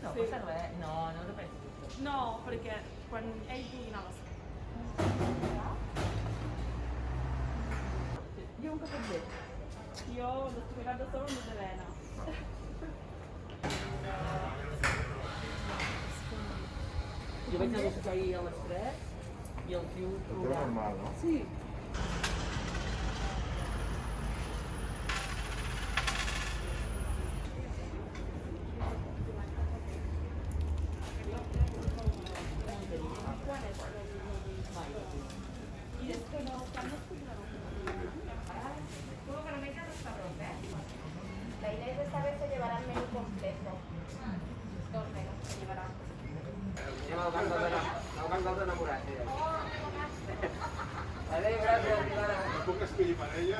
No, Sì. questa non è. No, non lo penso tutto. No, perché quan ell cuinava sempre. Io un po' per te. Io l'ho spiegato solo in Elena. Io vaig negociar ahir a les 3 i el tio El teu normal, no? Sí. I després no, quando cucinano? La idea es esta vez se llevará el menú completo. Dos menús se llevarán. Anem al banc dels enamorats. Adéu, gràcies, Ivana. No puc escollir parella?